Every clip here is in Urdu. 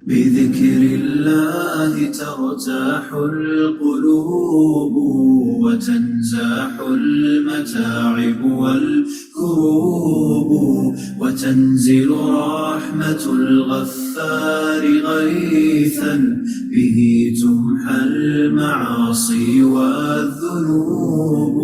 بذكر الله ترتاح القلوب وتنزاح المتاعب والكروب وتنزل رحمة الغفار غيثا به تمحى المعاصي والذنوب.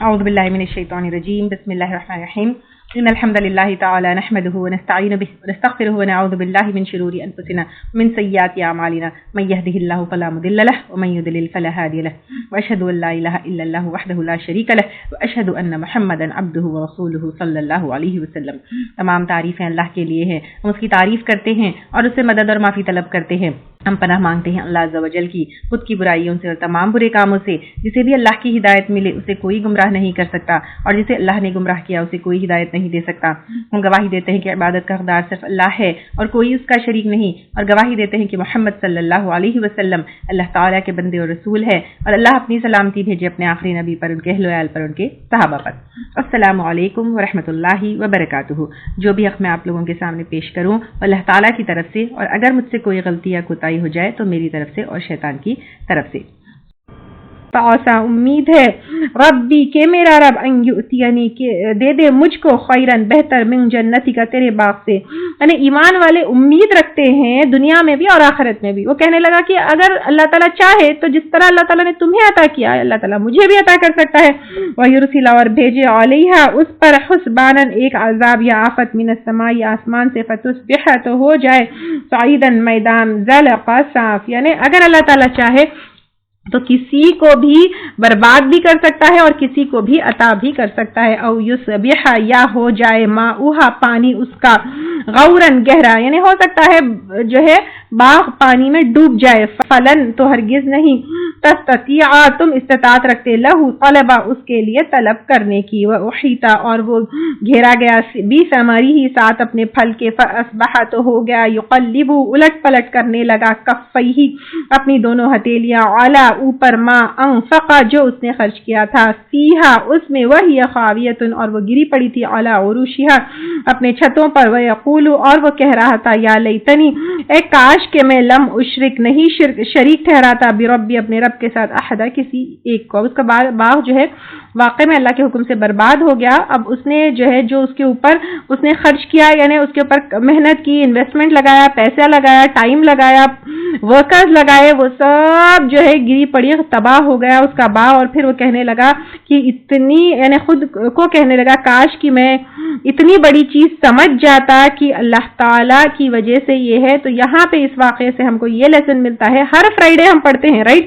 اعوذ باللہ من الشیطان الرجیم. بسم اللہ الرحمن الرحیم. ان الحمد للہ تعالی نحمده ونستعین به ونستغفره ونعوذ باللہ من شرور انفسنا ومن سیئات اعمالنا من يهده الله فلا مضل له ومن يضلل فلا هادي له واشهد ان لا اله الا الله وحده لا شریک له واشهد ان محمدا عبده ورسوله صلی اللہ علیہ وسلم. تمام تعریفیں اللہ کے لیے ہیں. ہم اس کی تعریف کرتے ہیں اور اس سے مدد اور معافی طلب کرتے ہیں. ہم پناہ مانگتے ہیں اللہ عز و جل کی خود کی برائیوں سے اور تمام برے کاموں سے. جسے بھی اللہ کی ہدایت ملے اسے کوئی گمراہ نہیں کر سکتا اور جسے اللہ نے گمراہ کیا اسے کوئی ہدایت نہیں دے سکتا. ہم گواہی دیتے ہیں کہ عبادت کا حقدار صرف اللہ ہے اور کوئی اس کا شریک نہیں، اور گواہی دیتے ہیں کہ محمد صلی اللہ علیہ وسلم اللہ تعالیٰ کے بندے اور رسول ہے، اور اللہ اپنی سلامتی بھیجے اپنے آخری نبی پر، ان کے اہل و عیال پر، ان کے صحابہ پر. السلام علیکم ورحمۃ اللہ وبرکاتہ. جو بھی حق میں آپ لوگوں کے سامنے پیش کروں اللہ تعالیٰ کی طرف سے، اور اگر مجھ سے کوئی غلطی یا کوتاہی ہو جائے تو میری طرف سے اور شیطان کی طرف سے. آسا امید ہے ربی کہ میرا رب ان یؤتینی کہ دے دے مجھ کو خیرن بہتر من جنتی کا تیرے باغ سے. یعنی ایمان والے امید رکھتے ہیں دنیا میں بھی اور آخرت میں بھی. وہ کہنے لگا کہ اگر اللہ تعالیٰ چاہے تو جس طرح اللہ تعالیٰ نے تمہیں عطا کیا ہے اللہ تعالیٰ مجھے بھی عطا کر سکتا ہے. وَيُرْسِلَ اور بھیجے علیہا اس پر حسباناً ایک عذاب یا آفت من السماء آسمان سے فتصبح تو ہو جائے صعیداً میدان زلقا صاف. یعنی اگر اللہ تعالیٰ چاہے تو کسی کو بھی برباد بھی کر سکتا ہے اور کسی کو بھی عطا بھی کر سکتا ہے. او یصبح یا ہو جائے ماؤہا پانی اس کا غوراً گہرا، یعنی ہو سکتا ہے جو ہے باغ پانی میں ڈوب جائے. فلن تو ہرگز نہیں تستطیع تم استطاعت رکھتے لہو طلبا اس کے لیے طلب کرنے کی. واحیطا اور وہ گھیرا گیا بھی ثمری ہی ساتھ اپنے پھل کے. فاصبح تو ہو گیا یقلب الٹ پلٹ کرنے لگا کفیہ اپنی دونوں ہتھیلیاں علی اوپر ما انفقا جو اس نے خرچ کیا تھا فیہا اس میں وہی خاویۃ اور وہ گری پڑی تھی علی عروشہا اپنے چھتوں پر. ویقول اور وہ کہہ رہا تھا یا لیتنی اے کاش کہ میں لم اشرک نہیں شریک ٹھہراتا بربی اپنے رب کے ساتھ احدا کسی ایک کو. اس کا باغ جو ہے واقع میں اللہ کے حکم سے برباد ہو گیا. اب اس نے جو ہے جو اس کے اوپر اس نے خرچ کیا یعنی اس کے اوپر محنت کی، انویسٹمنٹ لگایا، پیسہ لگایا، ٹائم لگایا، ورکرز لگائے، وہ سب جو ہے گری پڑی تباہ ہو گیا اس کا باغ. اور پھر وہ کہنے لگا کہ اتنی یعنی خود کو کہنے لگا کاش کہ میں اتنی بڑی چیز سمجھ جاتا کہ اللہ تعالیٰ کی وجہ سے یہ ہے. تو یہاں پہ اس واقعے سے ہم کو یہ لیسن ملتا ہے، ہر فرائیڈے ہم پڑھتے ہیں رائٹ،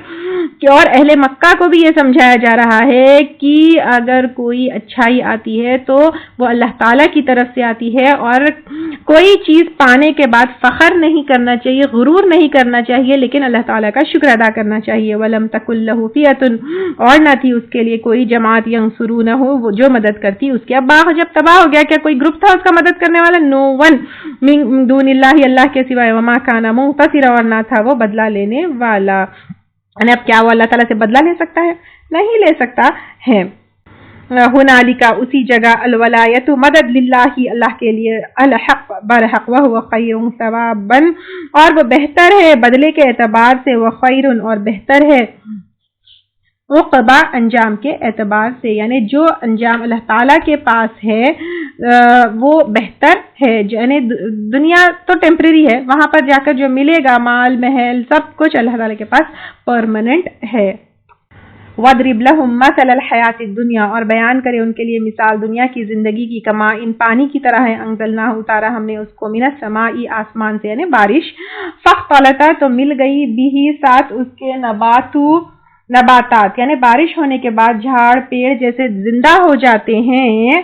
کہ اور اہل مکہ کو بھی یہ سمجھایا جا رہا ہے کہ اگر کوئی اچھائی آتی ہے تو وہ اللہ تعالیٰ کی طرف سے آتی ہے، اور کوئی چیز پانے کے بعد فخر نہیں کرنا چاہیے، غرور نہیں کرنا چاہیے، لیکن اللہ تعالیٰ کا شکر ادا کرنا چاہیے. وَلَمْ تَكُنْ لَهُ فِئَةٌ اور نہ تھی اس کے لیے کوئی جماعت يَنْصُرُونَهُ وہ جو مدد کرتی اس کی. اب باغ جب تباہ ہو گیا کیا کوئی گروپ تھا اس کا مدد کرنے والا؟ نو ون من دون اللہ اللہ کے سوائے. وَمَا كَانَ مُنتَصِرًا اور نہ تھا وہ بدلہ لینے والا. یعنی اب کیا وہ اللہ تعالیٰ سے بدلہ لے سکتا ہے؟ نہیں لے سکتا ہے. ہنالکا اسی جگہ الولایت مدد للہ اللہ کے لیے الحق برحق وہو خیر ثوابا اور وہ بہتر ہے بدلے کے اعتبار سے، وہ خیر اور بہتر ہے عقبہ انجام کے اعتبار سے. یعنی جو انجام اللہ تعالیٰ کے پاس ہے وہ بہتر ہے. یعنی دنیا تو ٹیمپریری ہے، وہاں پر جا کر جو ملے گا مال محل سب کچھ اللہ تعالیٰ کے پاس پرماننٹ ہے. وَاضْرِبْ لَهُمْ مَثَلَ الْحَيَاةِ الدُّنْيَا اور بیان کرے ان کے لیے مثال دنیا کی زندگی کی. کما ان پانی کی طرح ہے انزلناہ اتارا ہم نے اس کو من السماء آسمان سے یعنی بارش. فاختلط تو مل گئی بھی ساتھ اس کے نباتات یعنی بارش ہونے کے بعد جھاڑ پیڑ جیسے زندہ ہو جاتے ہیں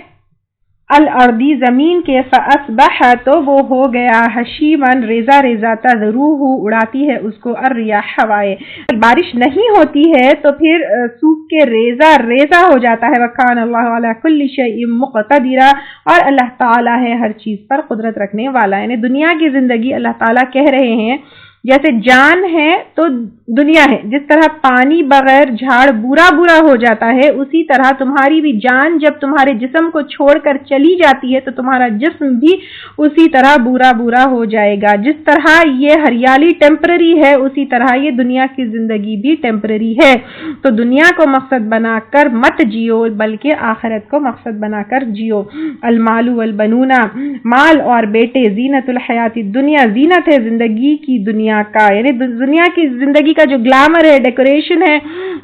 الارضی زمین کے. فاصبح تو وہ ہو گیا حشیماً ریزہ ریزہ تذروہ اڑاتی ہے اس کو الریاح ہوائیں. بارش نہیں ہوتی ہے تو پھر سوکھ کے ریزہ ریزہ ہو جاتا ہے. وکان اللہ علی کل شیء مقتدرا اور اللہ تعالیٰ ہے ہر چیز پر قدرت رکھنے والا. یعنی دنیا کی زندگی اللہ تعالیٰ کہہ رہے ہیں جیسے جان ہے تو دنیا ہے، جس طرح پانی بغیر جھاڑ برا برا ہو جاتا ہے، اسی طرح تمہاری بھی جان جب تمہارے جسم کو چھوڑ کر چلی جاتی ہے تو تمہارا جسم بھی اسی طرح برا برا ہو جائے گا۔ جس طرح یہ ہریالی ٹیمپرری ہے اسی طرح یہ دنیا کی زندگی بھی ٹیمپرری ہے، تو دنیا کو مقصد بنا کر مت جیو بلکہ آخرت کو مقصد بنا کر جیو۔ المال والبنون، مال اور بیٹے، زینت الحیات الدنیا، زینت ہے زندگی کی دنیا کا، یعنی دنیا کی زندگی کا جو گلیمر ہے، ڈیکوریشن ہے،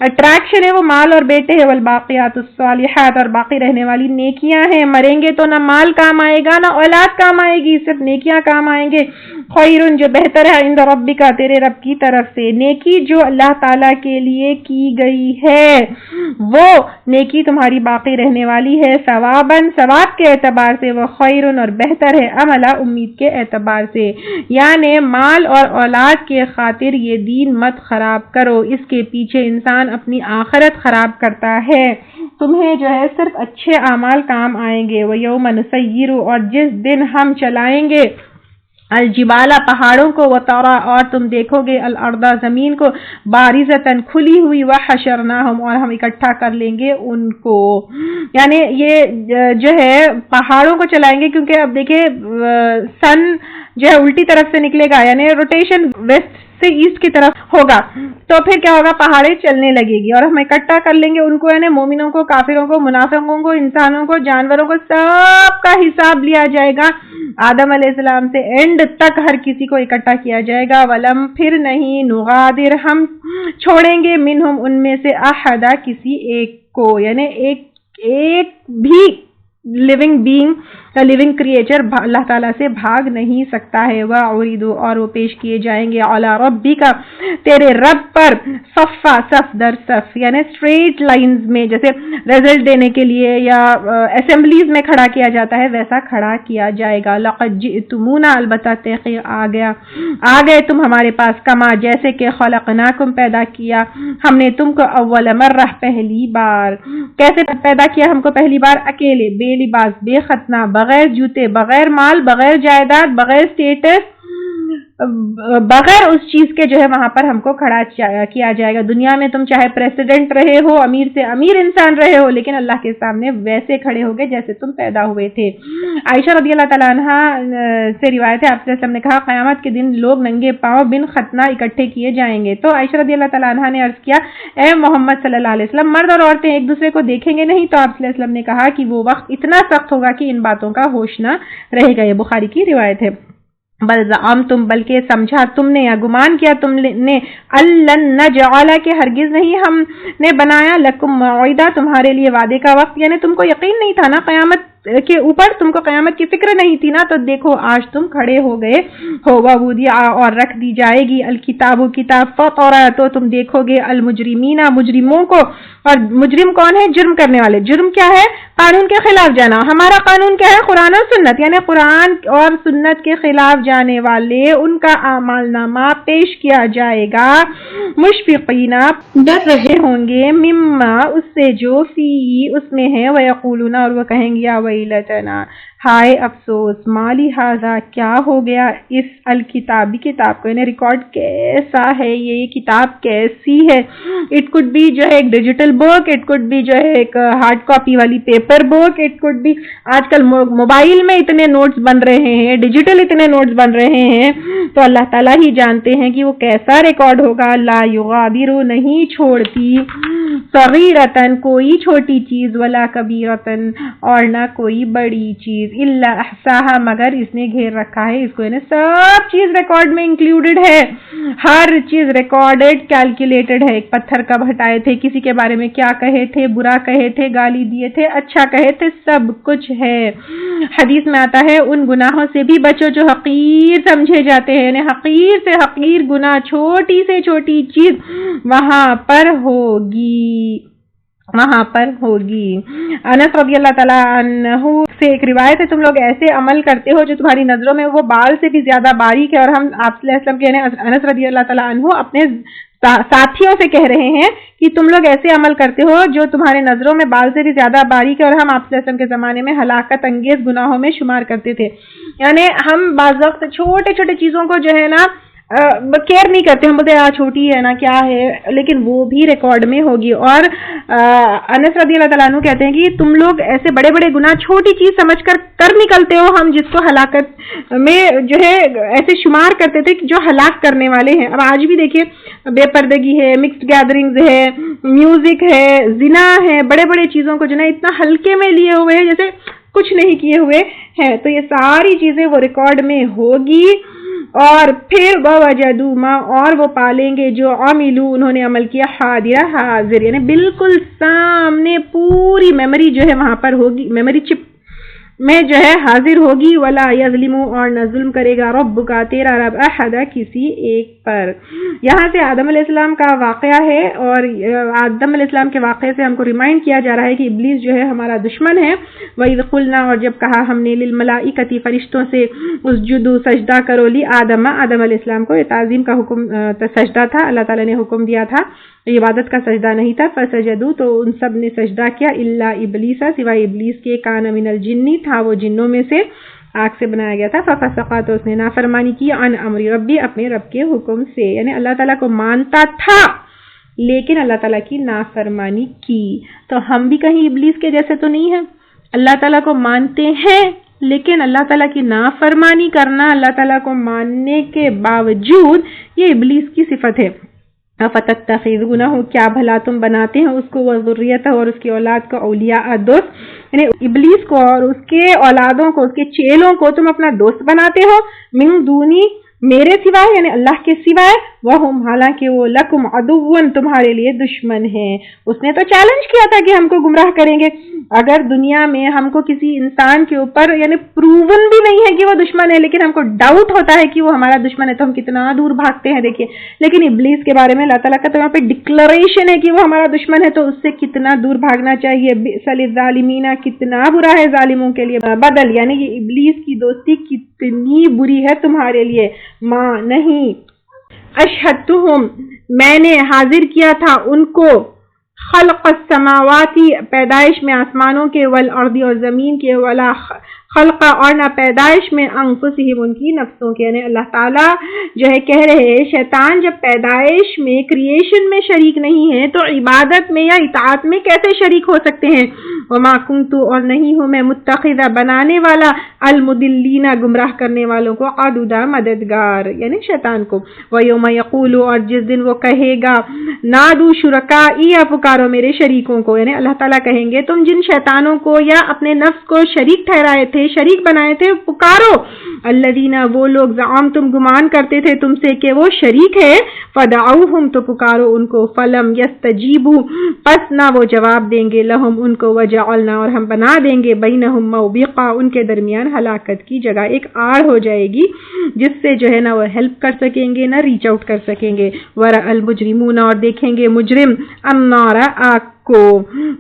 اٹریکشن ہے، وہ مال اور بیٹے ہے۔ والباقیات الصالحات، اور باقی رہنے والی نیکیاں ہیں۔ مریں گے تو نہ مال کام آئے گا نہ اولاد کام آئے گی، صرف نیکیاں کام آئیں گے۔ خیرن، جو بہتر ہے، عند ربک، تیرے رب کی طرف سے۔ نیکی جو اللہ تعالیٰ کے لیے کی گئی ہے وہ نیکی تمہاری باقی رہنے والی ہے، ثواباً، ثواب کے اعتبار سے، وہ خیرن، اور بہتر ہے، عملا، امید کے اعتبار سے۔ یعنی مال اور اولاد کے خاطر یہ دین مت خراب کرو، اس کے پیچھے انسان اپنی آخرت خراب کرتا ہے۔ تمہیں جو ہے صرف اچھے اعمال کام آئیں گے۔ وَيَوْمَ نُسَيِّرُ، اور جس دن ہم چلائیں گے، الجبال، پہاڑوں کو، وترا، اور تم دیکھو گے، الارض، زمین کو، بارزتاً، کھلی ہوئی، وحشرناہم، اور ہم اکٹھا کر لیں گے ان کو۔ یعنی یہ جو ہے پہاڑوں کو چلائیں گے، کیونکہ اب دیکھیں سن جو ہے الٹی طرف سے نکلے گا، یعنی روٹیشن ویسٹ سے ایسٹ کی طرف ہوگا، تو پھر کیا ہوگا، پہاڑیں چلنے لگے گی، اور ہم اکٹھا کر لیں گے ان کو، یعنی مومنوں کو، کافروں کو، منافقوں کو، انسانوں کو، جانوروں کو، سب کا حساب لیا جائے گا۔ آدم علیہ السلام سے اینڈ تک ہر کسی کو اکٹھا کیا جائے گا۔ ولم، پھر نہیں، نغادر، ہم چھوڑیں گے، منہم، ان میں سے، احدا، کسی ایک کو، یعنی ایک بھی لیونگ بینگ، لیونگ کریچر اللہ تعالیٰ سے بھاگ نہیں سکتا ہے۔ وَعُرِضُوا، اور وہ پیش کیے جائیں گے، عَلَىٰ رَبِّكَ، تیرے رب پر، صفا، صف در صف، یعنی اسٹریٹ لائنز میں، جیسے رزلٹ دینے کے لیے یا اسمبلیز میں کھڑا کیا جاتا ہے ویسا کھڑا کیا جائے گا۔ لَقَدْ جِئْتُمُونَا، البتہ تحقیق آ گئے تم ہمارے پاس، کما، جیسے کہ خلقناکم، پیدا کیا ہم نے تم کو، اول مرہ، پہلی بار۔ کیسے پیدا کیا ہم کو پہلی بار؟ اکیلے، بے لباس، بے ختنہ، بغیر جوتے، بغیر مال، بغیر جائیداد، بغیر اسٹیٹس، بغیر اس چیز کے جو ہے وہاں پر ہم کو کھڑا کیا جائے گا۔ دنیا میں تم چاہے پریسیڈنٹ رہے ہو، امیر سے امیر انسان رہے ہو، لیکن اللہ کے سامنے ویسے کھڑے ہو گئے جیسے تم پیدا ہوئے تھے۔ عائشہ رضی اللہ تعالیٰ عنہ سے روایت ہے، آپ صلی اللہ علیہ وسلم نے کہا قیامت کے دن لوگ ننگے پاؤں بن ختنہ اکٹھے کیے جائیں گے۔ تو عائشہ رضی اللہ تعالیٰ عنہ نے عرض کیا، اے محمد صلی اللہ علیہ وسلم، مرد اور عورتیں ایک دوسرے کو دیکھیں گے نہیں؟ تو آپ صلی اللہ علیہ وسلم نے کہا کہ وہ وقت اتنا سخت ہوگا کہ ان باتوں کا ہوش نہ رہے گا۔ یہ بخاری کی روایت ہے۔ بل زعمتم، بلکہ سمجھا تم نے یا گمان کیا تم نے، الن نجعل، کہ ہرگز نہیں ہم نے بنایا، لکم موعدا، تمہارے لیے وعدے کا وقت، یعنی تم کو یقین نہیں تھا نا قیامت کے اوپر، تم کو قیامت کی فکر نہیں تھی نا، تو دیکھو آج تم کھڑے ہو گئے ہو۔ ووضع، اور رکھ دی جائے گی، الکتاب، کتاب، فطرا، تو تم دیکھو گے، المجرمین، مجرموں کو، اور مجرم کون ہے؟ جرم کرنے والے۔ جرم کیا ہے؟ قانون کے خلاف جانا۔ ہمارا قانون کیا ہے؟ قرآن اور سنت، یعنی قرآن اور سنت کے خلاف جانے والے، ان کا اعمال نامہ پیش کیا جائے گا، مشفقین، ڈر رہے ہوں گے، مما، اس سے، جو فی، اس میں ہے، ویقولون، اور وہ کہیں گے، یا ویلتنا، ہائے افسوس، مالی ھذا، کیا ہو گیا اس الکتابی، کتاب کو، یعنی ریکارڈ کیسا ہے یہ کتاب کیسی ہے۔ اٹ کوڈ بی جو ہے ایک digital book, it could be جو ہے ایک ہارڈ کاپی والی paper book, it could be آج کل موبائل میں اتنے نوٹس بن رہے ہیں، ڈیجیٹل اتنے نوٹس بن رہے ہیں، تو اللہ تعالیٰ ہی جانتے ہیں کہ وہ کیسا ریکارڈ ہوگا۔ لا یغادر، نہیں چھوڑتی، صغیرتن، کوئی چھوٹی چیز، ولا کبیرتن، اور نہ کوئی بڑی چیز، الا احصاها، مگر اس نے گھیر رکھا ہے اس کو، یعنی سب چیز ریکارڈ میں انکلوڈڈ ہے، ہر چیز ریکارڈڈ، کیلکولیٹڈ ہے۔ ایک پتھر کب ہٹائے تھے، کسی کے بارے میں کیا کہے تھے، برا کہے تھے، گالی دیے تھے، اچھا کہے تھے، سب کچھ ہے۔ حدیث میں آتا ہے، ان گناہوں سے بھی بچو جو حقیر سمجھے جاتے ہیں، یعنی حقیر سے حقیر گناہ، چھوٹی سے چھوٹی چیز وہاں پر ہوگی، وہاں پر ہوگی۔ انس رضی اللہ تعالیٰ عنہ سے ایک روایت ہے، تم لوگ ایسے عمل کرتے ہو جو تمہاری نظروں میں وہ بال سے بھی زیادہ باریک ہے، اور ہم آپ صلی اللہ علیہ وسلم کے، انس رضی اللہ تعالیٰ عنہ اپنے ساتھیوں سے کہہ رہے ہیں کہ تم لوگ ایسے عمل کرتے ہو جو تمہارے نظروں میں بال سے بھی زیادہ باریک ہے، اور ہم آپ صلی اللہ علیہ وسلم کے زمانے میں ہلاکت انگیز گناہوں میں شمار کرتے تھے۔ یعنی ہم بعض وقت چھوٹے چھوٹے چیزوں کو جو ہے نا کیئر نہیں کرتے، ہم بولتے ہیں چھوٹی ہے نا کیا ہے، لیکن وہ بھی ریکارڈ میں ہوگی. اور انس رضی اللہ تعالیٰ عنہ کہتے ہیں کہ تم لوگ ایسے بڑے بڑے گناہ چھوٹی چیز سمجھ کر نکلتے ہو، ہم جس کو ہلاکت میں جو ہے ایسے شمار کرتے تھے جو ہلاک کرنے والے ہیں. اب آج بھی دیکھیے بے پردگی ہے، مکسڈ گیدرنگز ہے، میوزک ہے، زنا ہے، بڑے بڑے چیزوں کو جو ہے اتنا ہلکے میں لیے ہوئے ہیں جیسے کچھ نہیں کیے ہوئے ہیں. تو یہ ساری چیزیں وہ ریکارڈ میں ہوگی. اور پھر وَوَجَدُوا مَا، اور وہ پالیں گے جو عَمِلُوا انہوں نے عمل کیا، حاضر حاضر، یعنی بالکل سامنے پوری میموری جو ہے وہاں پر ہوگی، میموری چپ میں جو ہے حاضر ہوگی. وَلَا يَظْلِمُ، اور نہ ظلم کرے گا ربک تیرا رب احد کسی ایک پر. یہاں سے آدم علیہ السلام کا واقعہ ہے، اور آدم علیہ السلام کے واقعے سے ہم کو ریمائنڈ کیا جا رہا ہے کہ ابلیس جو ہے ہمارا دشمن ہے. وَإِذْ قُلْنَا، اور جب کہا ہم نے، لِلْمَلَائِكَةِ فرشتوں سے، اسجدوا سجدہ کرو، آدم علیہ السلام کو، یہ تعظیم کا حکم سجدہ تھا، اللہ تعالیٰ نے حکم دیا تھا، عبادت کا سجدہ نہیں تھا. فسجدوا، تو ان سب نے سجدہ کیا، الا ابلیس، سوائے ابلیس کے، کان من الجن، تھا وہ جنوں میں سے، آگ سے بنایا گیا تھا. ففسقا، تو اس نے نافرمانی کی، عن امر ربی، اپنے رب کے حکم سے، یعنی اللہ تعالیٰ کو مانتا تھا لیکن اللہ تعالیٰ کی نافرمانی کی. تو ہم بھی کہیں ابلیس کے جیسے تو نہیں ہیں، اللہ تعالیٰ کو مانتے ہیں لیکن اللہ تعالیٰ کی نافرمانی کرنا، اللہ تعالیٰ کو ماننے کے باوجود، یہ ابلیس کی صفت ہے. افتتخذونہ، کیا بھلا تم بناتے ہیں اس کو، وذریتہ، اور اس کی اولاد کو، اولیاء، دوست، یعنی ابلیس کو اور اس کے اولادوں کو، اس کے چیلوں کو تم اپنا دوست بناتے ہو، من دونی، میرے سوائے، یعنی اللہ کے سوائے، وہم، حالانکہ وہ، لکم عدون، تمہارے لیے دشمن ہیں. اس نے تو چیلنج کیا تھا کہ ہم کو گمراہ کریں گے. اگر دنیا میں ہم کو کسی انسان کے اوپر یعنی پروون بھی نہیں ہے کہ وہ دشمن ہے، لیکن ہم کو ڈاؤٹ ہوتا ہے کہ وہ ہمارا دشمن ہے، تو ہم کتنا دور بھاگتے ہیں. دیکھیے، لیکن ابلیس کے بارے میں اللہ تعالیٰ کا تو یہاں پہ ڈکلریشن ہے کہ وہ ہمارا دشمن ہے، تو اس سے کتنا دور بھاگنا چاہیے. بئس للظالمین، کتنا برا ہے ظالموں کے لیے. بدل، یعنی کہ ابلیس کی دوستی کتنی بری ہے تمہارے لیے. ماں، نہیں، اشہدتہم، میں نے حاضر کیا تھا ان کو، خلق السماواتی، پیدائش میں آسمانوں کے، والارض، اور زمین کے، ولا خلق، اور نہ پیدائش میں، انفسہم، ان کی نفسوں کے. یعنی اللہ تعالیٰ جو ہے کہہ رہے ہیں شیطان جب پیدائش میں، کریشن میں شریک نہیں ہے تو عبادت میں یا اطاعت میں کیسے شریک ہو سکتے ہیں. وما کنت، اور نہیں ہوں میں، متخذہ، بنانے والا، المدلین، گمراہ کرنے والوں کو، عددا، مددگار، یعنی شیطان کو. ویوم یقول، اور جس دن وہ کہے گا، نادو شرکائی، یا پکارو میرے شریکوں کو، یعنی اللہ تعالیٰ کہیں گے تم جن شیطانوں کو یا اپنے نفس کو شریک ٹھہرائے تھے، شریک بنائے تھے، پکارو. الذین، وہ لوگ، زعمتم، گمان کرتے تھے تم سے کہ وہ شریک ہے، فدعوہم، تو پکارو ان کو، فلم یستجیبوا، پس نہ وہ جواب دیں گے، لہم، ان کو، وجعلنا، اور ہم بنا دیں گے، بینہم موبقا، ان کے درمیان ہلاکت کی جگہ، ایک آڑ ہو جائے گی جس سے جو ہے نہ وہ ہیلپ کر سکیں گے نہ ریچ آؤٹ کر سکیں گے. ورأى المجرمون، اور دیکھیں گے مجرم، النار، آگ کو،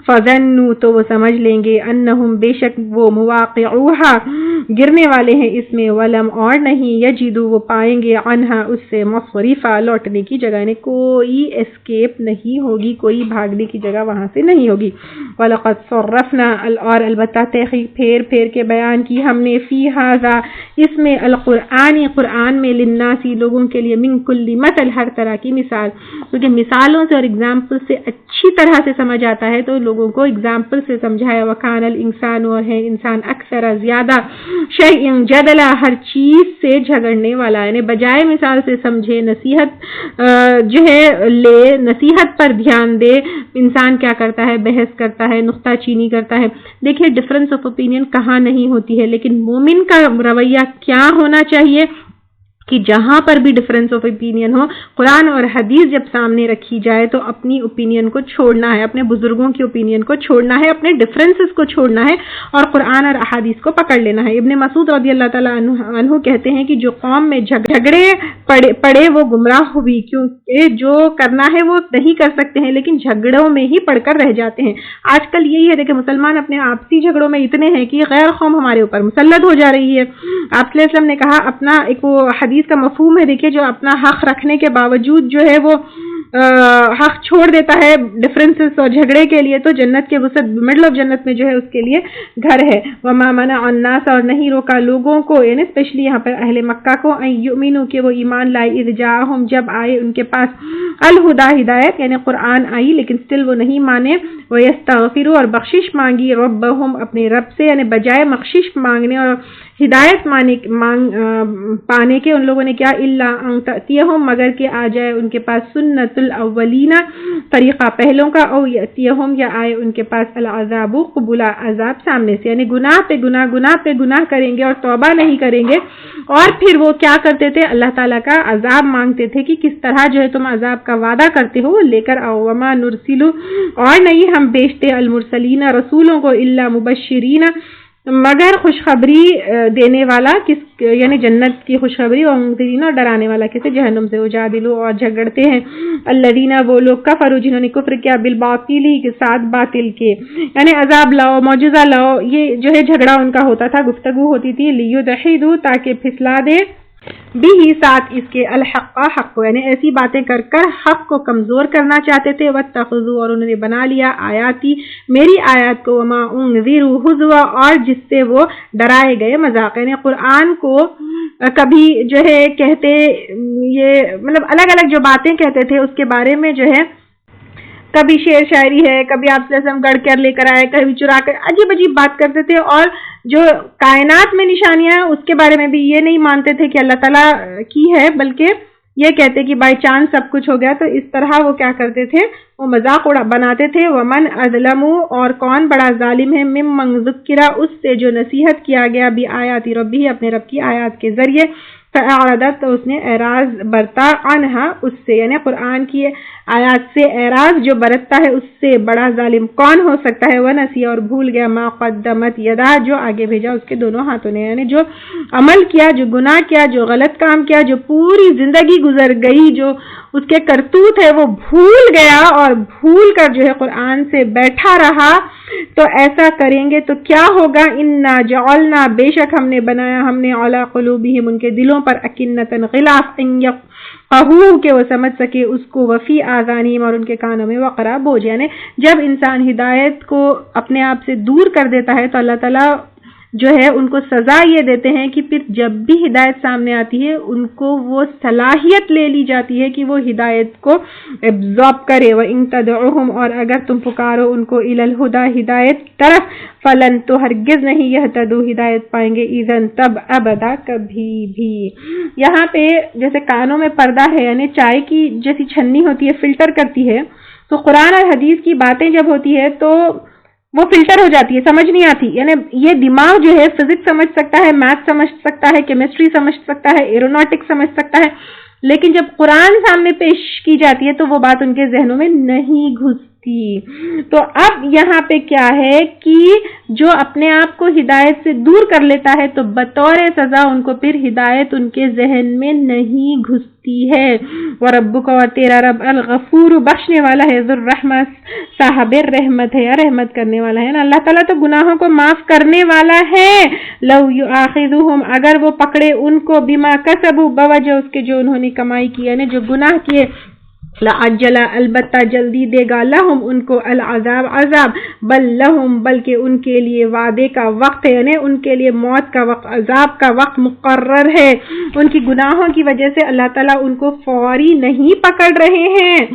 فظنوا، تو وہ سمجھ لیں گے، انہم، بے شک وہ، مواقعوہا، گرنے والے ہیں اس میں، ولم، اور نہیں، یجدوا، وہ پائیں گے، عنہا، اس سے، مصرفا، لوٹنے کی جگہ، یعنی کوئی اسکیپ نہیں ہوگی، کوئی بھاگنے کی جگہ وہاں سے نہیں ہوگی. وَلَقَدْ صَرَّفْنَا، اور البتہ تحقیق پھیر پھیر کے بیان کی ہم نے، فی ھذا، اس میں، القرآن، قرآن میں، للناس، لوگوں کے لیے، من کل مثل، ہر طرح کی مثال، کیونکہ مثالوں سے اور ایگزامپل سے اچھی طرح سے سمجھ آتا ہے تو لوگوں کو ایگزامپل سے سمجھایا. وکان الانسان، اور ہے انسان، اکثر، زیادہ، شیء جدلا، ہر چیز سے جھگڑنے والا، یعنی بجائے مثال سے سمجھے، نصیحت جو ہے لے، نصیحت پر دھیان دے. انسان کیا کرتا ہے؟ بحث کرتا ہے، نکتہ چینی کرتا ہے. دیکھیے ڈفرینس آف اوپینین کہاں نہیں ہوتی ہے، لیکن مومن کا رویہ کیا ہونا چاہیے کہ جہاں پر بھی ڈفرینس آف اوپینین ہو، قرآن اور حدیث جب سامنے رکھی جائے تو اپنی اوپینین کو چھوڑنا ہے، اپنے بزرگوں کی اوپینین کو چھوڑنا ہے، اپنے ڈفرینسز کو چھوڑنا ہے اور قرآن اور احادیث کو پکڑ لینا ہے. ابن مسعود رضی اللہ تعالیٰ عنہ کہتے ہیں کہ جو قوم میں جھگڑے پڑے وہ گمراہ ہوئی، کیونکہ جو کرنا ہے وہ نہیں کر سکتے ہیں لیکن جھگڑوں میں ہی پڑ کر رہ جاتے ہیں. آج کل یہی ہے، دیکھیں مسلمان اپنے آپسی جھگڑوں میں اتنے ہیں کہ غیر قوم ہمارے اوپر مسلط ہو جا رہی ہے. آپ صلی اللہ علیہ وسلم نے کہا، اپنا ایک وہ حدیث کا مفہوم ہے، دیکھیے جو اپنا حق رکھنے کے باوجود جو ہے وہ حق چھوڑ دیتا ہے ڈفرینسز اور جھگڑے کے لیے تو جنت کے وسط مڈل آف جنت میں جو ہے اس کے لیے گھر ہے. وما منع الناس اور نہیں روکا لوگوں کو یعنی اسپیشلی یہاں پر اہل مکہ کو ان یؤمنوا کہ وہ ایمان لائے اذ جاءہم جب آئے ان کے پاس الہدا ہدایت یعنی قرآن آئی لیکن اسٹل وہ نہیں مانے. ویستغفروا اور بخشش مانگی ربہم اپنے رب سے یعنی بجائے بخشش مانگنے اور ہدایت پانے کے ان لوگوں نے کیا الا ان تأتیہم مگر کہ آ جائے ان کے پاس سنت الاولین طریقہ پہلوں کا او یأتیہم یا آئے ان کے پاس العذاب قبولا عذاب سامنے سے یعنی گناہ پہ گناہ کریں گے اور توبہ نہیں کریں گے اور پھر وہ کیا کرتے تھے اللہ تعالیٰ کا عذاب مانگتے تھے کہ کس طرح جو ہے تم عذاب کا وعدہ کرتے ہو وہ لے کر آؤ. وما نرسل اور نہیں ہم بیچتے المرسلین رسولوں کو الا مبشرین مگر خوشخبری دینے والا یعنی جنت کی خوشخبری اور منذرین اور ڈرانے والا کسے جہنم سے. وجادلوا اور جھگڑتے ہیں الذین وہ لوگ کفروا جنہوں نے کفر کیا بالباطل کے ساتھ باطل کے یعنی عذاب لاؤ معجزہ لاؤ یہ جو ہے جھگڑا ان کا ہوتا تھا گفتگو ہوتی تھی لیدحضوا تاکہ پھسلا دے بھی ساتھ اس کے الحق حق کو یعنی ایسی باتیں کر کر حق کو کمزور کرنا چاہتے تھے. واتخذوا اور انہوں نے بنا لیا آیاتی میری آیات کو وما انذروا ہزوا اور جس سے وہ ڈرائے گئے مذاق یعنی قرآن کو کبھی جو ہے کہتے یہ مطلب الگ الگ جو باتیں کہتے تھے اس کے بارے میں جو ہے کبھی شعر شاعری ہے کبھی آپ سے گڑھ کر لے کر آئے کبھی چرا کر عجیب عجیب بات کرتے تھے اور جو کائنات میں نشانیاں ہیں اس کے بارے میں بھی یہ نہیں مانتے تھے کہ اللہ تعالیٰ کی ہے بلکہ یہ کہتے کہ بائی چانس سب کچھ ہو گیا. تو اس طرح وہ کیا کرتے تھے وہ مذاق بناتے تھے. ومن اظلم اور کون بڑا ظالم ہے ممن ذکر اس سے جو نصیحت کیا گیا بھی آیات ربی اپنے رب کی آیات کے ذریعے فاعرضت تو اس نے اعراض برتا عنہا اس سے یعنی قرآن کی آیات سے اعراض جو برتتا ہے اس سے بڑا ظالم کون ہو سکتا ہے. ونسی اور بھول گیا ما قدمت یدا جو آگے بھیجا اس کے دونوں ہاتھوں نے یعنی جو عمل کیا جو گناہ کیا جو غلط کام کیا جو پوری زندگی گزر گئی جو اس کے کرتوت ہے وہ بھول گیا اور بھول کر جو ہے قرآن سے بیٹھا رہا. تو ایسا کریں گے تو کیا ہوگا انا جعلنا بے شک ہم نے بنایا ہم نے علی قلوبہم ان کے دلوں پر اکنتن غلاف ان یفقہوا کہ وہ سمجھ سکے اس کو وفی آذانہم اور ان کے کانوں میں وقرا بوجھ یعنی جب انسان ہدایت کو اپنے آپ سے دور کر دیتا ہے تو اللہ تعالیٰ جو ہے ان کو سزا یہ دیتے ہیں کہ پھر جب بھی ہدایت سامنے آتی ہے ان کو وہ صلاحیت لے لی جاتی ہے کہ وہ ہدایت کو ایبزارب کرے. وَإِن تَدْعُوهُمْ اور اگر تم پکارو ان کو إِلَى الْهُدَى ہدایت طرف فلن تو ہرگز نہیں یہتدوا ہدایت پائیں گے اذن تب ابدا کبھی بھی. یہاں پہ جیسے کانوں میں پردہ ہے یعنی چائے کی جیسی چھنی ہوتی ہے فلٹر کرتی ہے تو قرآن اور حدیث کی باتیں جب ہوتی ہے تو وہ فلٹر ہو جاتی ہے سمجھ نہیں آتی. یعنی یہ دماغ جو ہے فزکس سمجھ سکتا ہے میتھ سمجھ سکتا ہے کیمسٹری سمجھ سکتا ہے ایروناٹکس سمجھ سکتا ہے لیکن جب قرآن سامنے پیش کی جاتی ہے تو وہ بات ان کے ذہنوں میں نہیں گھستی. تو اب یہاں پہ کیا ہے کہ جو اپنے آپ کو ہدایت سے دور کر لیتا ہے تو بطور سزا ان کو پھر ہدایت ان کے ذہن میں نہیں گھستی ہے. وَرَبُّكَ اور تیرا رب الغفور بخشنے والا ہے ذو الرحمت صاحب رحمت ہے یا رحمت کرنے والا ہے نا. اللہ تعالیٰ تو گناہوں کو معاف کرنے والا ہے. لو یؤاخذہم اگر وہ پکڑے ان کو بما کسبوا بوجہ اس کے جو انہوں نے کمائی کی یعنی جو گناہ کیے لعجل البتہ جلدی دے گا لہم ان کو العذاب عذاب بل لہم بلکہ ان کے لیے وعدے کا وقت ہے یعنی ان کے لیے موت کا وقت عذاب کا وقت مقرر ہے. ان کی گناہوں کی وجہ سے اللہ تعالیٰ ان کو فوری نہیں پکڑ رہے ہیں.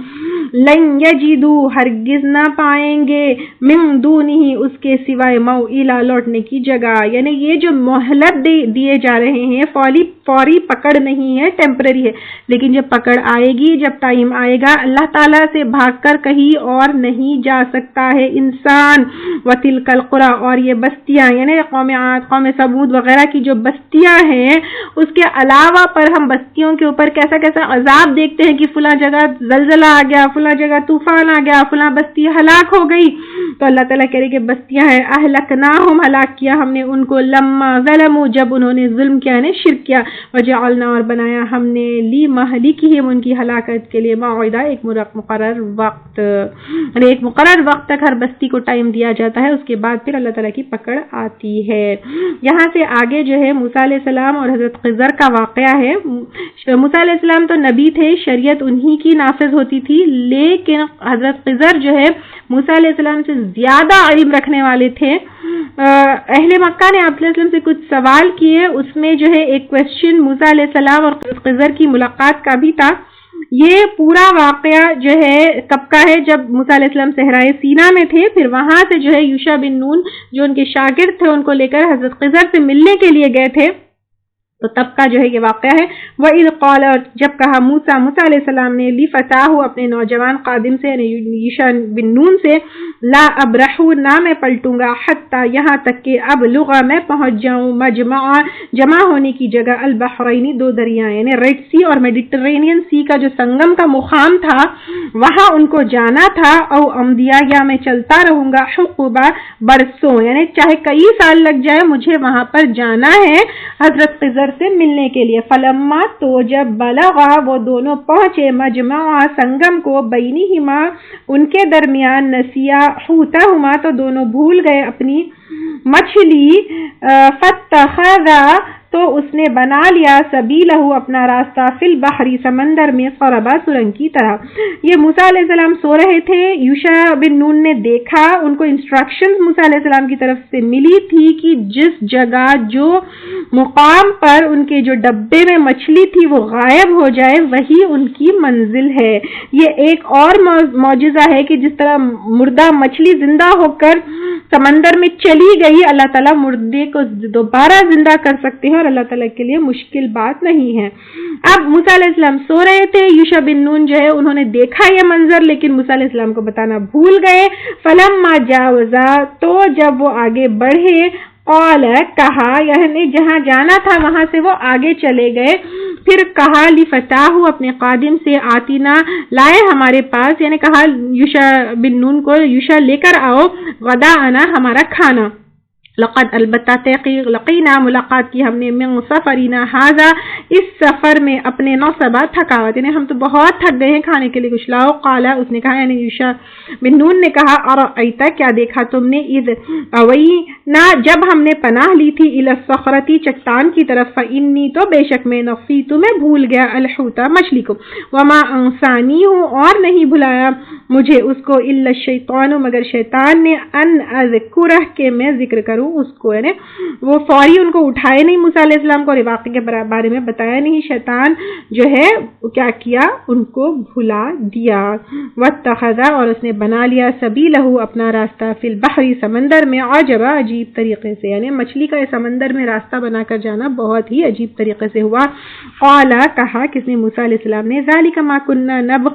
لن یجدوا ہرگز نہ پائیں گے من دونہ اس کے سوائے موئلا لوٹنے کی جگہ یعنی یہ جو مہلت دیے جا رہے ہیں فوری پکڑ نہیں ہے ٹیمپرری ہے لیکن جب پکڑ آئے گی جب ٹائم آئے گا اللہ تعالیٰ سے بھاگ کر کہیں اور نہیں جا سکتا ہے انسان. وَتِلْكَ الْقُرَى اور یہ بستیاں یعنی قوم عاد قوم ثمود وغیرہ کی جو بستیاں ہیں اس کے علاوہ پر ہم بستیوں کے اوپر کیسا کیسا عذاب دیکھتے ہیں کہ فلاں جگہ زلزلہ آ گیا فلاں جگہ طوفان آ گیا، فلاں بستی ہلاک ہو گئی، تو اللہ تعالیٰ کہہ رہے کہ بستیاں ہیں اہلکناہم، ہلاک کیا ہم نے ان کو، لما ظلموا جب انہوں نے ظلم کیا یعنی شرک کیا، وجعلنا اور بنایا ہم نے لی مہلکہم ان کی ہلاکت کے لیے موعدا ایک مقرر وقت، یعنی ایک مقرر وقت تک ہر بستی کو ٹائم دیا جاتا ہے، اس کے بعد پھر اللہ تعالیٰ کی پکڑ آتی ہے۔ یہاں سے آگے جو ہے موسیٰ علیہ السلام اور حضرت خضر کا واقعہ ہے۔ موسیٰ علیہ السلام تو نبی تھے، شریعت انہی کی نافذ ہوتی تھی، لیکن حضرت خضر جو ہے موسیٰ علیہ السلام سے زیادہ علم رکھنے والے تھے۔ اہل مکہ نے آپ علیہ السلام سے کچھ سوال کیے، اس میں جو ہے ایک کویسچن موسیٰ علیہ السلام اور خضر کی ملاقات کا بھی تھا۔ یہ پورا واقعہ جو ہے کب کا ہے؟ جب موسیٰ علیہ السلام صحرائے سینا میں تھے، پھر وہاں سے جو ہے یوشع بن نون جو ان کے شاگرد تھے ان کو لے کر حضرت خضر سے ملنے کے لیے گئے تھے، تو تب کا جو ہے یہ واقعہ ہے۔ وَإِذْ قَالَ اور جب کہا موسیٰ علیہ السلام نے لِفَتَاهُ اپنے نوجوان خادم سے یعنی یوشع بن نون سے، لا ابرح نہ میں پلٹوں گا، حتیٰ یہاں تک کہ ابلغ میں پہنچ جاؤں مجمع جمع ہونے کی جگہ البحرین دو دریاں یعنی ریڈ سی اور میڈیٹرینین سی کا جو سنگم کا مقام تھا وہاں ان کو جانا تھا، او امدیا یا میں چلتا رہوں گا حقبا برسوں یعنی چاہے کئی سال لگ جائے مجھے وہاں پر جانا ہے حضرت خضر سے ملنے کے لیے۔ فلما تو جب بلغا وہ دونوں پہنچے مجمع سنگم کو، بینہما ان کے درمیان، نسیا حوتہما تو دونوں بھول گئے اپنی مچھلی، فاتخذا تو اس نے بنا لیا، سبیلہ اپنا راستہ، فی البحری سمندر میں، قربا سرنگ کی طرح۔ یہ موسیٰ علیہ السلام سو رہے تھے، یوشع بن نون نے دیکھا، ان کو انسٹرکشنز موسیٰ علیہ السلام کی طرف سے ملی تھی کہ جس جگہ جو مقام پر ان کے جو ڈبے میں مچھلی تھی وہ غائب ہو جائے وہی ان کی منزل ہے۔ یہ ایک اور معجزہ ہے کہ جس طرح مردہ مچھلی زندہ ہو کر سمندر میں چلی گئی، اللہ تعالیٰ مردے کو دوبارہ زندہ کر سکتے ہیں اور اللہ تعالیٰ کے لیے مشکل بات نہیں ہے۔ اب موسیٰ علیہ السلام سو رہے تھے، یوشع بن نون جو ہے انہوں نے دیکھا یہ منظر لیکن موسیٰ علیہ السلام کو بتانا بھول گئے۔ فلما جاوزا تو جب وہ آگے بڑھے، قال کہا یعنی جہاں جانا تھا وہاں سے وہ آگے چلے گئے، پھر کہا لفتاہ اپنے قادم سے، آتینا لائے ہمارے پاس، یعنی کہا یوشع بن نون کو، یوشع لے کر آؤ غداءنا ہمارا کھانا۔ لقد البتہ تحقیق لقینا ملاقات کی ہم نے، من سفرینا ھذا اس سفر میں، اپنے نصبہ تھکاوٹ یعنی ہم تو بہت تھک گئے ہیں، کھانے کے لیے کچھ لاؤ۔ قال اس نے کہا یعنی یوشع بن نون نے کہا، ارأیت کیا دیکھا تم نے، اذ اوینا جب ہم نے پناہ لی تھی، الی الصخرۃ چٹان کی طرف، فانی تو بے شک میں، نسیت میں بھول گیا، الحوت مچھلی کو، وما انسانی اور نہیں بھلایا مجھے اس کو، الا الشیطان مگر شیطان نے، ان اذکرہ کہ میں ذکر کروں اس کو، یعنی وہ فوری ان کو اٹھائے نہیں موسیٰ علیہ السلام کو اور واقعے کے بارے میں بتایا نہیں، شیطان جو ہے کیا کیا ان کو بھلا دیا۔ واتخذ اور اس نے بنا لیا، سبیلہ اپنا راستہ، فی البحر سمندر میں، عجبا عجیب طریقے سے، یعنی مچھلی کا سمندر میں راستہ بنا کر جانا بہت ہی عجیب طریقے سے ہوا۔ قال کہا کس نے، موسیٰ علیہ السلام نے، ذالک ما کنا نبغ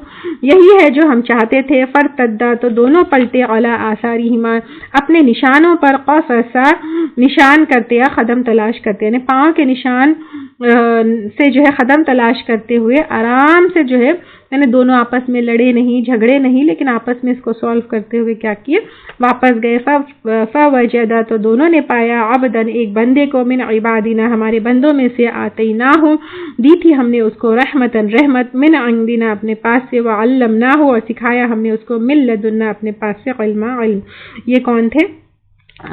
یہی ہے جو ہم چاہتے تھے، فرتدا تو دونوں پلٹے، علی آثارہما اپنے نشانوں پر، قصصا نشان کرتے ہیں، قدم تلاش کرتے ہیں، یعنی پاؤں کے نشان سے جو ہے قدم تلاش کرتے ہوئے آرام سے جو ہے، یعنی دونوں آپس میں لڑے نہیں جھگڑے نہیں لیکن آپس میں اس کو سالو کرتے ہوئے کیا کیے، واپس گئے۔ فوجدا تو دونوں نے پایا، عبدن ایک بندے کو، من عبادنا ہمارے بندوں میں سے، آتیناہ دی تھی ہم نے اس کو، رحمتن رحمت، من عندنا اپنے پاس سے، وعلمناہ اور سکھایا ہم نے اس کو، من لدنا اپنے پاس سے، علما علم۔ یہ کون تھے؟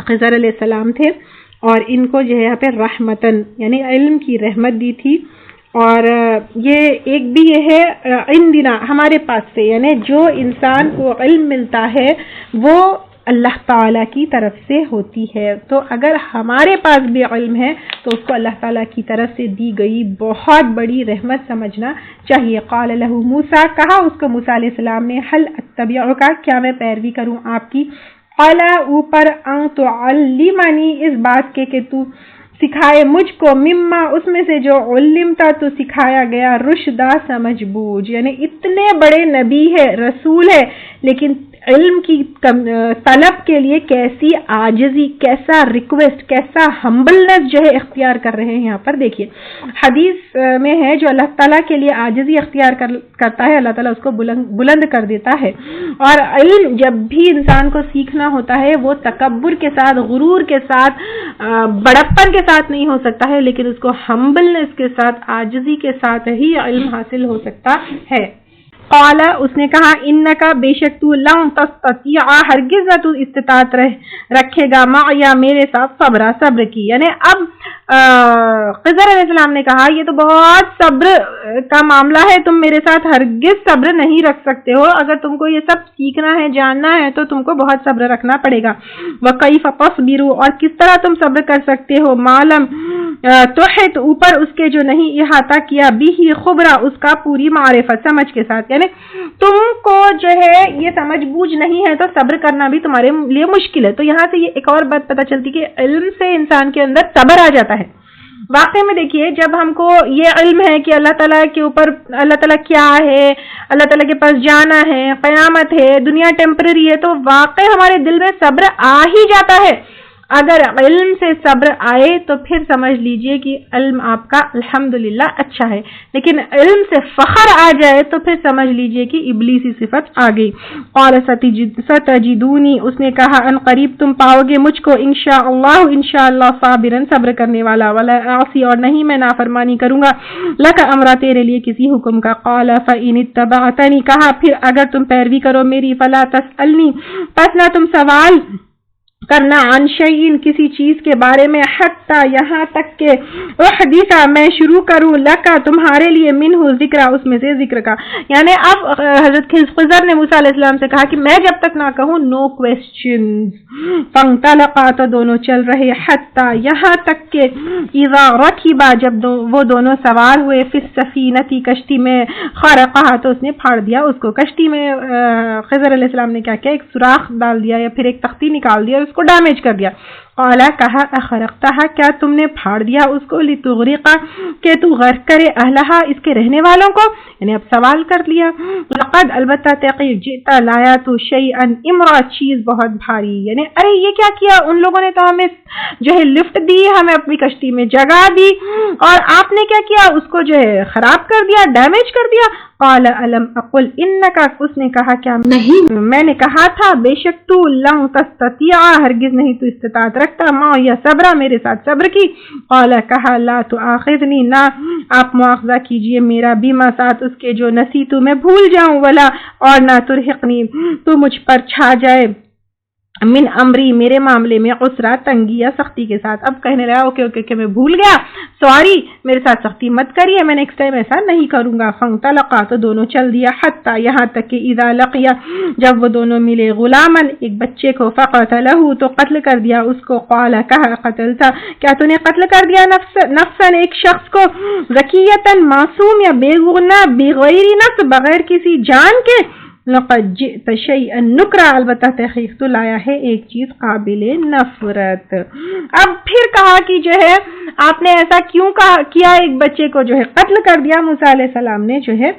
خضر علیہ السلام تھے، اور ان کو جو ہے یہاں پہ رحمتن یعنی علم کی رحمت دی تھی، اور یہ ایک بھی یہ ہے عندنا ہمارے پاس سے، یعنی جو انسان کو علم ملتا ہے وہ اللہ تعالیٰ کی طرف سے ہوتی ہے، تو اگر ہمارے پاس بھی علم ہے تو اس کو اللہ تعالیٰ کی طرف سے دی گئی بہت بڑی رحمت سمجھنا چاہیے۔ قال لہ موسیٰ کہا اس کو موسیٰ علیہ السلام نے، هل اتبعک کیا میں پیروی کروں آپ کی، قال اوپر، ان تعلمنی اس بات کے کہ تو سکھائے مجھ کو، مما اس میں سے جو علمتا تو سکھایا گیا، رشدہ سمجھ بوجھ، یعنی اتنے بڑے نبی ہے رسول ہے لیکن علم کی طلب کے لیے کیسی عاجزی، کیسا ریکویسٹ، کیسا ہمبلنس جو ہے اختیار کر رہے ہیں. یہاں پر دیکھیے حدیث میں ہے جو اللہ تعالیٰ کے لیے عاجزی اختیار کرتا ہے اللہ تعالیٰ اس کو بلند کر دیتا ہے. اور علم جب بھی انسان کو سیکھنا ہوتا ہے وہ تکبر کے ساتھ، غرور کے ساتھ، بڑپن کے ساتھ نہیں ہو سکتا ہے، لیکن اس کو ہمبلنس کے ساتھ، عاجزی کے ساتھ ہی علم حاصل ہو سکتا ہے. قال اس نے کہا انکا بے شک تو لن تستطیع ہرگز نہ تو استطاعت رکھے گا معیا میرے ساتھ صبر کی. یعنی اب خضر علیہ السلام نے کہا یہ تو بہت صبر کا معاملہ ہے، تم میرے ساتھ ہرگز صبر نہیں رکھ سکتے ہو. اگر تم کو یہ سب سیکھنا ہے، جاننا ہے تو تم کو بہت صبر رکھنا پڑے گا. وکیف تصبروا اور کس طرح تم صبر کر سکتے ہو معلوم تحت اوپر اس کے جو نہیں احاطہ کیا بھی خبرہ اس کا پوری معرفت سمجھ کے ساتھ. یعنی تم کو جو ہے یہ سمجھ بوجھ نہیں ہے تو صبر کرنا بھی تمہارے لیے مشکل ہے. تو یہاں سے یہ ایک اور بات پتہ چلتی کہ علم سے انسان کے اندر صبر آ جاتا ہے. واقعی میں دیکھیے جب ہم کو یہ علم ہے کہ اللہ تعالیٰ کے اوپر اللہ تعالیٰ کیا ہے، اللہ تعالیٰ کے پاس جانا ہے، قیامت ہے، دنیا ٹیمپرری ہے، تو واقعی ہمارے دل میں صبر آ ہی جاتا ہے. اگر علم سے صبر آئے تو پھر سمجھ لیجئے کہ علم آپ کا الحمدللہ اچھا ہے، لیکن علم سے فخر آ جائے تو پھر سمجھ لیجئے کہ ابلیسی صفت آ گئی. قال ستجدونی اس نے کہا ان قریب تم پاؤ گے مجھ کو انشاءاللہ صابرن صبر کرنے والا، ولا عاصی اور نہیں میں نافرمانی کروں گا، لک امرا تیرے لیے کسی حکم کا. قال فإن اتبعتنی کہا پھر اگر تم پیروی کرو میری فلا تسألنی پس نہ تم سوال کرنا عن شیئن کسی چیز کے بارے میں حتی یہاں تک کہ احدث میں شروع کروں لکا تمہارے لیے منہ ذکر اس میں سے ذکر کا. یعنی اب حضرت خضر نے موسیٰ علیہ السلام سے کہا کہ میں جب تک نہ کہوں نو کویسچنز. فانطلقا تو دونوں چل رہے حتی یہاں تک کہ اذا رکبا جب وہ دونوں سوار ہوئے فی السفینۃ کشتی میں خرقها تو اس نے پھاڑ دیا اس کو. کشتی میں خضر علیہ السلام نے کیا کیا ایک سوراخ ڈال دیا یا پھر ایک تختی نکال دیا، اس کو ڈیمیج کر دیا. قالا کہا اخرقتها کیا تم نے پھاڑ دیا اس کو لتغرق کہ تو غرق کرے اہلہا اس کے رہنے والوں کو. یعنی اب سوال کر لیا. لقد البتہ تحقیق جئتا لایا تو شیئا امرا چیز بہت بھاری. یعنی ارے یہ کیا کیا ان لوگوں نے تو ہمیں جو ہے لفٹ دی، ہمیں اپنی کشتی میں جگہ دی اور آپ نے کیا کیا اس کو جو ہے خراب کر دیا، ڈیمیج کر دیا. قال الم اقل انکا اس نے کہا کیا نہیں میں نے کہا تھا بے شک تو لن تستطیع ہرگز نہیں تو استطاعت رکھتا ما یا صبر میرے ساتھ صبر کی. قال کہا لا تؤاخذنی نہ آپ مواخذہ کیجئے میرا بیما ساتھ اس کے جو نسیتو میں بھول جاؤں، ولا اور نہ ترہقنی تو مجھ پر چھا جائے من امری میرے معاملے میں عسرا تنگی یا سختی کے ساتھ. اب کہنے لگا اوکے کہ میں بھول گیا، سوری میرے ساتھ سختی مت کریے، میں نیکسٹ ٹائم ایسا نہیں کروں گا. فانطلقا تو دونوں چل دیا حتی یہاں تک کہ اذا لقیا جب وہ دونوں ملے غلامن ایک بچے کو فقتلہ تو قتل کر دیا اس کو. قال کہا قتلتا کیا تو نے قتل کر دیا نفسن ایک شخص کو زکیتن معصوم یا بے گناہ بغیر نفس بغیر کسی جان کے. لقد جئت شیئا نکرا البتہ تحقیق تو لایا ہے ایک چیز قابل نفرت. اب پھر کہا کہ جو ہے آپ نے ایسا کیوں کیا ایک بچے کو جو ہے قتل کر دیا. موسیٰ علیہ السلام نے جو ہے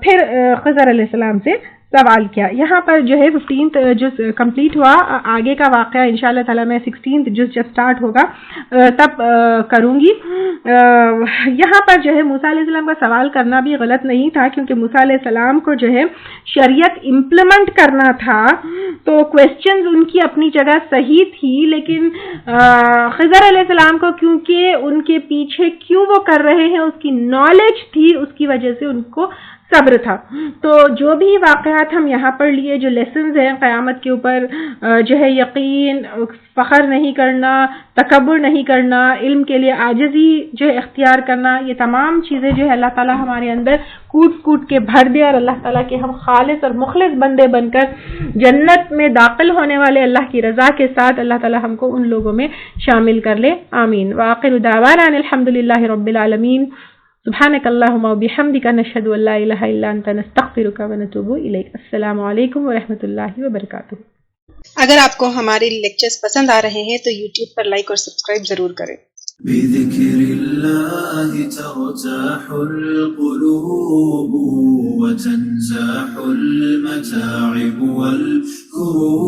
پھر خضر علیہ السلام سے سوال کیا. یہاں پر جو ہے 15th جز کمپلیٹ ہوا. آگے کا واقعہ انشاءاللہ تعالی میں 16th جز جب سٹارٹ ہوگا تب کروں گی. یہاں پر جو ہے موسیٰ علیہ السلام کا سوال کرنا بھی غلط نہیں تھا کیونکہ موسیٰ علیہ السلام کو جو ہے شریعت امپلیمنٹ کرنا تھا تو کویسچنز ان کی اپنی جگہ صحیح تھی، لیکن خضر علیہ السلام کو کیونکہ ان کے پیچھے کیوں وہ کر رہے ہیں اس کی نالج تھی، اس کی وجہ سے ان کو صبر تھا. تو جو بھی واقعات ہم یہاں پر لیے جو لیسنز ہیں قیامت کے اوپر جو ہے یقین، فخر نہیں کرنا، تکبر نہیں کرنا، علم کے لیے عاجزی جو ہے اختیار کرنا، یہ تمام چیزیں جو ہے اللہ تعالیٰ ہمارے اندر کوٹ کے بھر دے اور اللہ تعالیٰ کے ہم خالص اور مخلص بندے بن کر جنت میں داخل ہونے والے اللہ کی رضا کے ساتھ اللہ تعالیٰ ہم کو ان لوگوں میں شامل کر لے. آمین. وآخر دعوانا الحمدللہ رب العالمین. سبحانک اللہم و بحمدک نشہد ان لا الہ الا انت نستغفرک و نتوب الیک. السلام علیکم ورحمۃ اللہ وبرکاتہ. اگر آپ کو ہمارے لیکچرز پسند آ رہے ہیں تو یوٹیوب پر لائک اور سبسکرائب ضرور کریں. بذكر الله ترتاح القلوب وتنزاح المتاعب والكروب